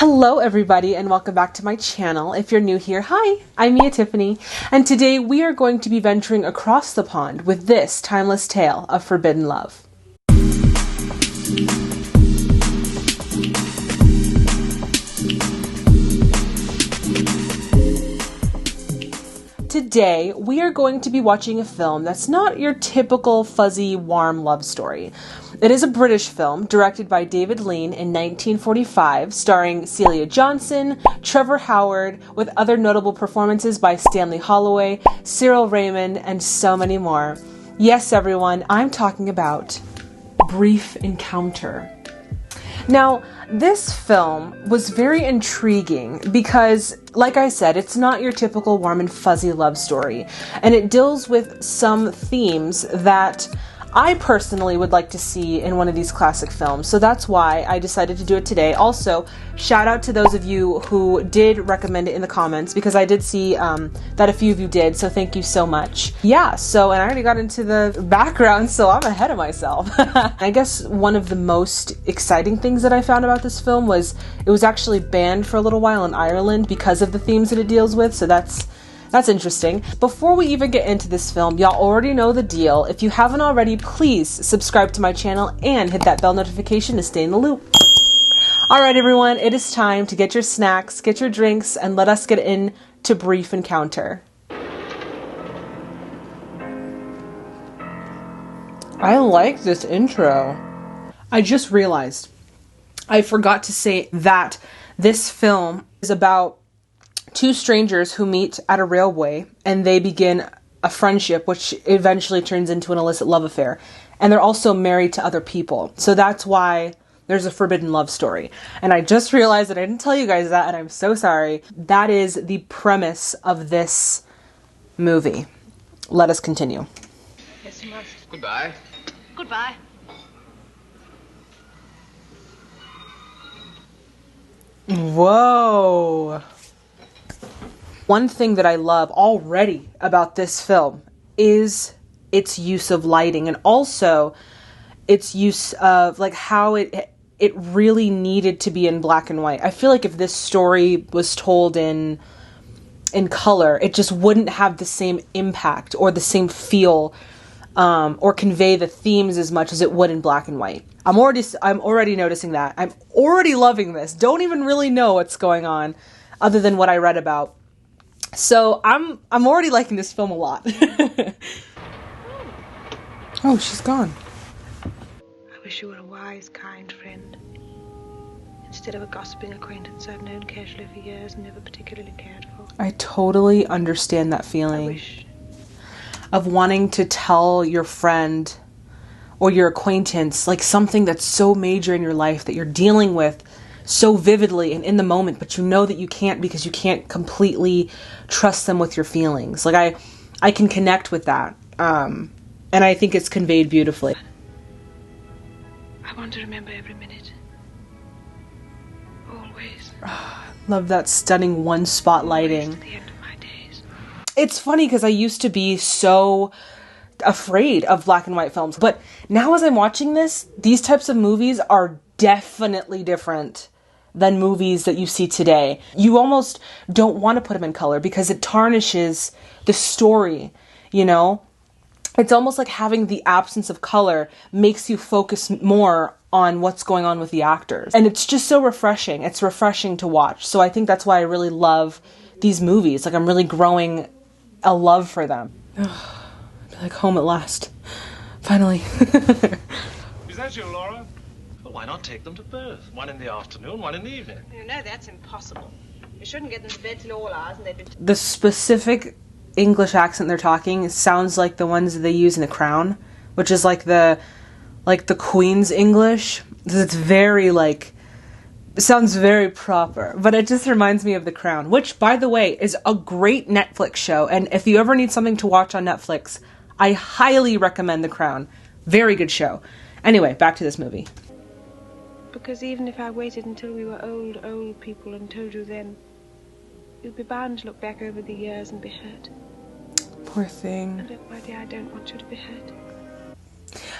Hello everybody and welcome back to my channel. If you're new here, hi, I'm Tiffany, and today we are going to be venturing across the pond with this timeless tale of forbidden love. Today, we are going to be watching a film that's not your typical fuzzy, warm love story. It is a British film directed by David Lean in 1945, starring Celia Johnson, Trevor Howard, with other notable performances by Stanley Holloway, Cyril Raymond, and so many more. Yes, everyone, I'm talking about Brief Encounter. Now, this film was very intriguing because, like I said, it's not your typical warm and fuzzy love story, and it deals with some themes that I personally would like to see in one of these classic films, so that's why I decided to do it today. Also, shout out to those of you who did recommend it in the comments, because I did see that a few of you did, so thank you so much. Yeah, and I already got into the background, so I'm ahead of myself. I guess one of the most exciting things that I found about this film was it was actually banned for a little while in Ireland because of the themes that it deals with, so that's interesting. Before we even get into this film, y'all already know the deal. If you haven't already, please subscribe to my channel and hit that bell notification to stay in the loop. Alright everyone, it is time to get your snacks, get your drinks, and let us get into Brief Encounter. I like this intro. I just realized I forgot to say that this film is about two strangers who meet at a railway and they begin a friendship which eventually turns into an illicit love affair. And they're also married to other people. So that's why there's a forbidden love story. And I just realized that I didn't tell you guys that, and I'm so sorry. That is the premise of this movie. Let us continue. Yes, you must. Goodbye. Goodbye. Whoa. One thing that I love already about this film is its use of lighting, and also its use of like how it really needed to be in black and white. I feel like if this story was told in color, it just wouldn't have the same impact or the same feel or convey the themes as much as it would in black and white. I'm already noticing that. I'm already loving this. Don't even really know what's going on other than what I read about. So I'm already liking this film a lot. Oh, she's gone. I wish you were a wise, kind friend, instead of a gossiping acquaintance I've known casually for years and never particularly cared for. I totally understand that feeling of wanting to tell your friend or your acquaintance like something that's so major in your life that you're dealing with so vividly and in the moment, but you know that you can't because you can't completely trust them with your feelings. Like I can connect with that, and I think it's conveyed beautifully. I want to remember every minute. Always. Love that stunning one spot lighting. Always to the end of my days. It's funny because I used to be so afraid of black and white films, but now as I'm watching this, these types of movies are definitely different than movies that you see today. You almost don't want to put them in color because it tarnishes the story, you know? It's almost like having the absence of color makes you focus more on what's going on with the actors. And it's just so refreshing. It's refreshing to watch. So I think that's why I really love these movies. Like I'm really growing a love for them. Like home at last. Finally. Is that you, Laura? Well, why not take them to birth? One in the afternoon, one in the evening. You know, that's impossible. You shouldn't get them to bed till all hours and they'd be... The specific English accent they're talking sounds like the ones that they use in The Crown, which is like the Queen's English. It's very it sounds very proper, but it just reminds me of The Crown, which, by the way, is a great Netflix show. And if you ever need something to watch on Netflix, I highly recommend The Crown. Very good show. Anyway, back to this movie. Because even if I waited until we were old people and told you then, you'd be bound to look back over the years and be hurt. Poor thing. And look, my dear, I don't want you to be hurt.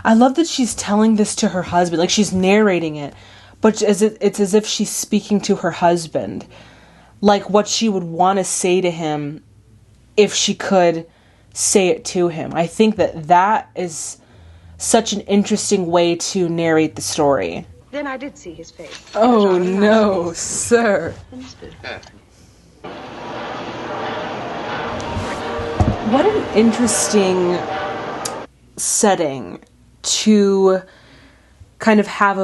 I love that she's telling this to her husband, like she's narrating it, but it's as if she's speaking to her husband, like what she would want to say to him if she could say it to him. I think that is such an interesting way to narrate the story. Then I did see his face. Oh no, sir. What an interesting setting to kind of have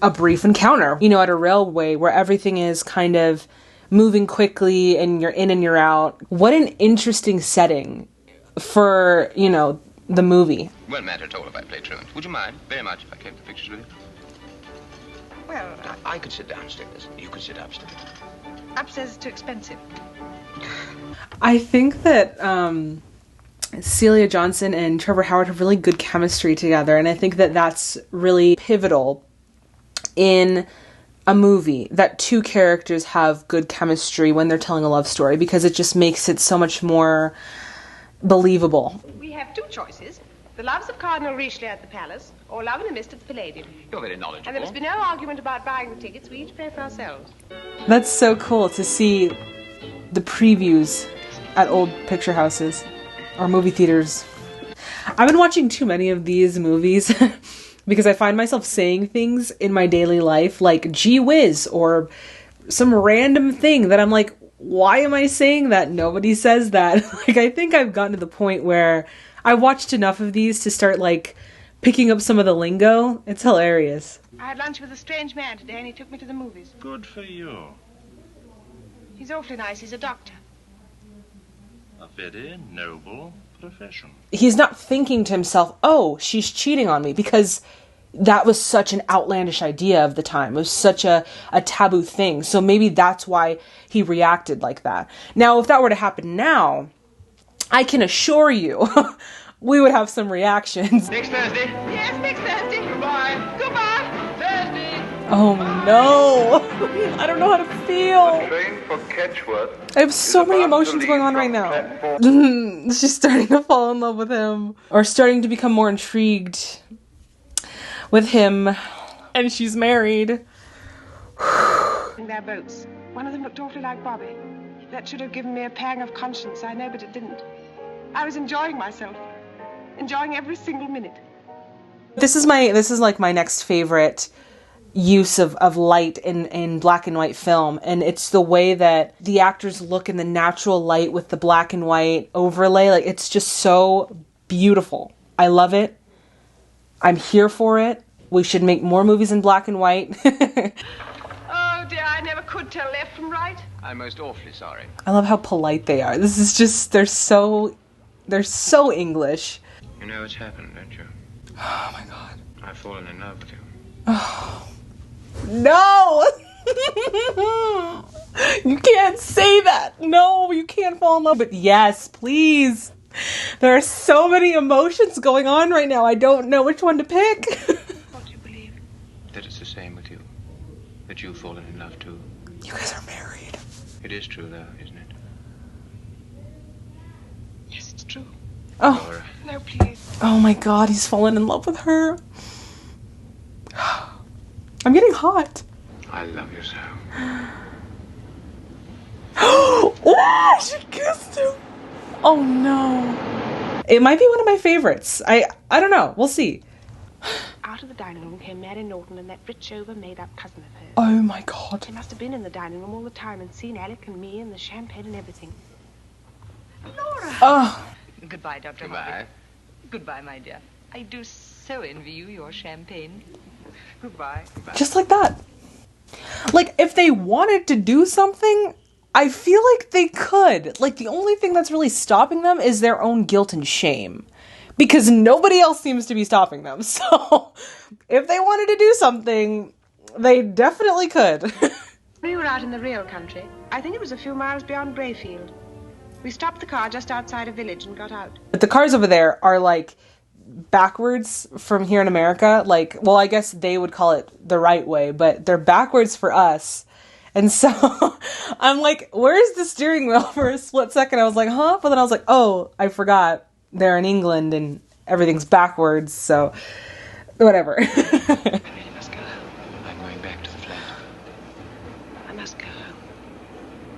a brief encounter, at a railway where everything is kind of moving quickly and you're in and you're out. What an interesting setting for, the movie. Won't matter at all if I play truant. Would you mind very much if I kept the pictures with you? Well, I could sit downstairs. You could sit upstairs. upstairs is too expensive. I think that Celia Johnson and Trevor Howard have really good chemistry together, and I think that that's really pivotal in a movie, that two characters have good chemistry when they're telling a love story, because it just makes it so much more believable. We have two choices. The loves of Cardinal Richelieu at the Palace, or Love and a Mist at the Palladium. You're very knowledgeable. And there must be no argument about buying the tickets. We each pay for ourselves. That's so cool to see the previews at old picture houses or movie theaters. I've been watching too many of these movies because I find myself saying things in my daily life like gee whiz or some random thing that I'm like, why am I saying that? Nobody says that. I think I've gotten to the point where I watched enough of these to start picking up some of the lingo. It's hilarious. I had lunch with a strange man today and he took me to the movies. Good for you. He's awfully nice. He's a doctor. A very noble profession. He's not thinking to himself, oh, she's cheating on me, because that was such an outlandish idea of the time. It was such a taboo thing. So maybe that's why he reacted like that. Now, if that were to happen now, I can assure you we would have some reactions. Next Thursday. Yes, next Thursday. Goodbye. Goodbye. Thursday. Oh no. I don't know how to feel. Train for Ketchworth. I have so many emotions going on right now. She's starting to fall in love with him, or starting to become more intrigued with him, and she's married. In their boats. One of them looked awfully like Bobby. That should have given me a pang of conscience, I know, but it didn't. I was enjoying myself. Enjoying every single minute. This is my next favorite use of light in black and white film, and it's the way that the actors look in the natural light with the black and white overlay. It's just so beautiful. I love it. I'm here for it. We should make more movies in black and white. Oh dear, I never could tell left from right. I'm most awfully sorry. I love how polite they are. This is just, they're so English. You know what's happened, don't you? Oh my god. I've fallen in love with you. Oh. No! You can't say that. No, you can't fall in love. But yes, please. There are so many emotions going on right now. I don't know which one to pick. What do you believe? That it's the same with you. That you've fallen in love too. You guys are married. It is true though, isn't it? Yes, it's true. Oh. Laura. No, please. Oh my god, he's fallen in love with her. I'm getting hot. I love you so. Oh, she kissed him. Oh no. It might be one of my favorites. I don't know. We'll see. Out of the dining room came Mary Norton and that rich over-made-up cousin of hers. Oh my god. They must have been in the dining room all the time and seen Alec and me and the champagne and everything. Laura! Oh. Goodbye, Dr. Goodbye. Harvey. Goodbye, my dear. I do so envy you your champagne. Goodbye. Just like that. If they wanted to do something, I feel like they could. The only thing that's really stopping them is their own guilt and shame. Because nobody else seems to be stopping them. So, if they wanted to do something, they definitely could. We were out in the real country. I think it was a few miles beyond Brayfield. We stopped the car just outside a village and got out. But the cars over there are backwards from here in America. I guess they would call it the right way, but they're backwards for us. And so I'm like, where's the steering wheel? For a split second I was like, huh? But then I was like, oh, I forgot. They're in England and everything's backwards, so whatever. I really must go.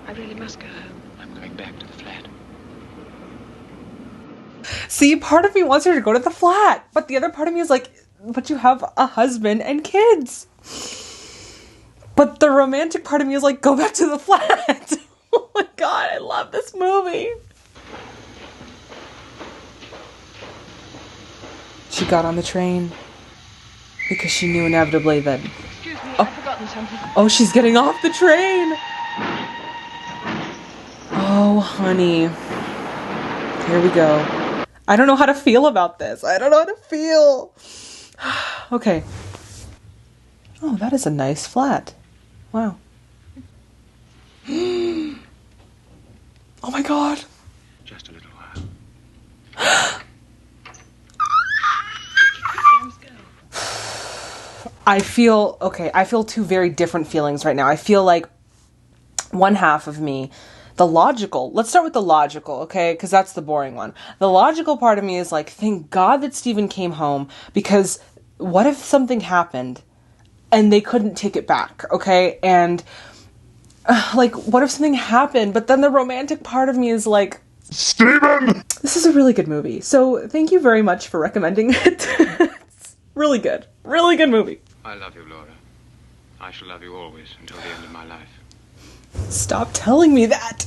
I really must go home. I'm going back to the flat. See, part of me wants her to go to the flat, but the other part of me is like, but you have a husband and kids. But the romantic part of me is like, go back to the flat. Oh my god, I love this movie. She got on the train because she knew inevitably that... Excuse me, I've forgotten something. Oh, she's getting off the train. Oh, honey. Here we go. I don't know how to feel about this. I don't know how to feel. Okay. Oh, that is a nice flat. Wow. Oh my god. Just a little while. I feel two very different feelings right now. I feel like one half of me, let's start with the logical, okay? Because that's the boring one. The logical part of me is like, thank God that Steven came home, because what if something happened and they couldn't take it back, okay? And like, what if something happened? But then the romantic part of me is like, Steven! This is a really good movie. So thank you very much for recommending it. It's really good. Really good movie. I love you, Laura. I shall love you always until the end of my life. Stop telling me that.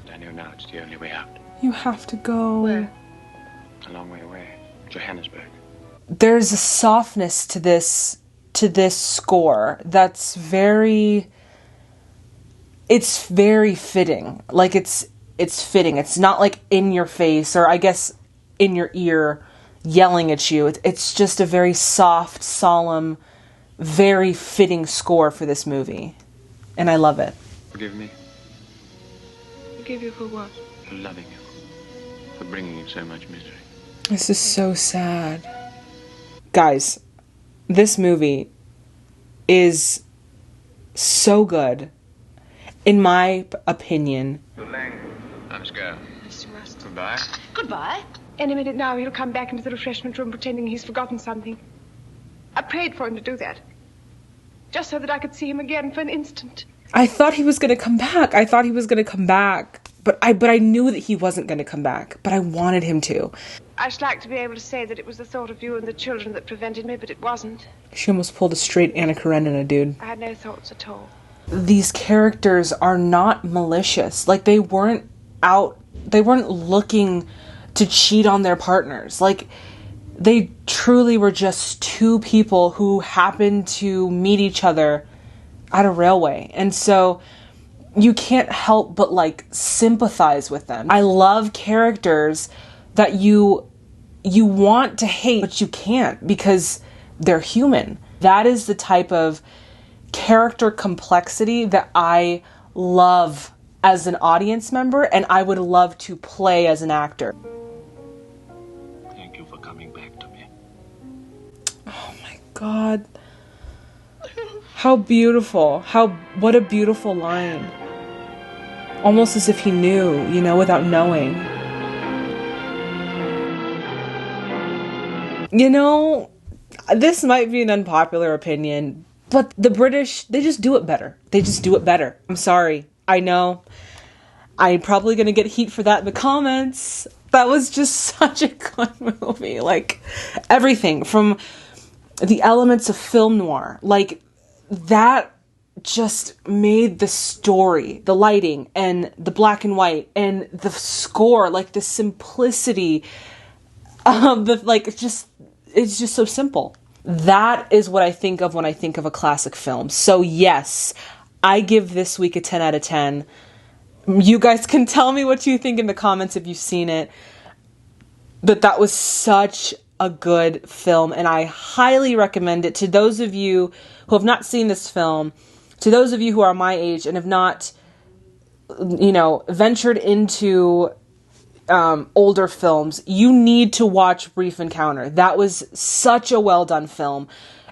And I know now it's the only way out. You have to go. Where? A long way away. Johannesburg. There's a softness to this score that's very fitting. Like it's fitting. It's not like in your face, or I guess in your ear yelling at you. It's just a very soft, solemn, very fitting score for this movie. And I love it. Forgive me Forgive you for what? for loving you. For bringing you so much misery. This is so sad. Guys, this movie is so good. In my opinion. I must go. Yes, you must. Goodbye. Goodbye. Any minute now, he'll come back into the refreshment room pretending he's forgotten something. I prayed for him to do that. Just so that I could see him again for an instant. I thought he was going to come back. But I knew that he wasn't going to come back. But I wanted him to. I should like to be able to say that it was the thought of you and the children that prevented me, but it wasn't. She almost pulled a straight Anna Karenina, dude. I had no thoughts at all. These characters are not malicious. Like, they weren't looking to cheat on their partners. Like, they truly were just two people who happened to meet each other at a railway. And so you can't help but like sympathize with them. I love characters that you want to hate, but you can't because they're human. That is the type of character complexity that I love as an audience member, and I would love to play as an actor. Thank you for coming back to me. Oh my God. How beautiful. What a beautiful line. Almost as if he knew, without knowing. This might be an unpopular opinion, but the British, they just do it better. I'm sorry. I know. I'm probably going to get heat for that in the comments. That was just such a good movie. Like, everything from the elements of film noir. Like, that just made the story, the lighting, and the black and white, and the score, like, the simplicity of it's just so simple. That is what I think of when I think of a classic film. So yes, I give this week a 10 out of 10. You guys can tell me what you think in the comments if you've seen it. But that was such a good film, and I highly recommend it to those of you who have not seen this film, to those of you who are my age and have not, ventured into older films. You need to watch Brief Encounter. That was such a well done film.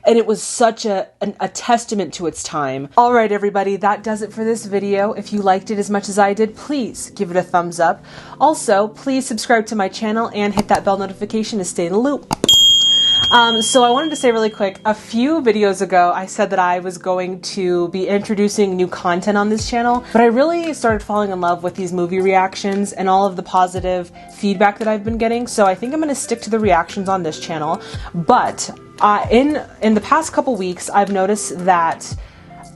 And it was such a testament to its time. All right, everybody, that does it for this video. If you liked it as much as I did, please give it a thumbs up. Also, please subscribe to my channel and hit that bell notification to stay in the loop. So I wanted to say really quick, a few videos ago I said that I was going to be introducing new content on this channel, but I really started falling in love with these movie reactions and all of the positive feedback that I've been getting, so I think I'm going to stick to the reactions on this channel. But in the past couple weeks I've noticed that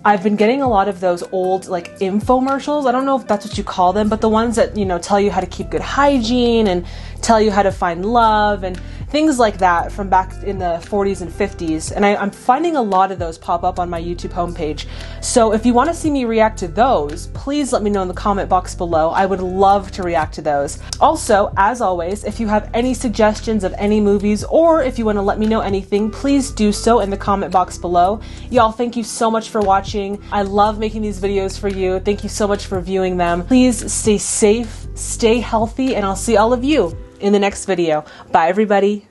I've been getting a lot of those old like infomercials. I don't know if that's what you call them, but the ones that, you know, tell you how to keep good hygiene and tell you how to find love and things like that from back in the 40s and 50s. And I'm finding a lot of those pop up on my YouTube homepage. So if you want to see me react to those, please let me know in the comment box below. I would love to react to those. Also, as always, if you have any suggestions of any movies or if you want to let me know anything, please do so in the comment box below. Y'all, thank you so much for watching. I love making these videos for you. Thank you so much for viewing them. Please stay safe, stay healthy, and I'll see all of you in the next video. Bye, everybody.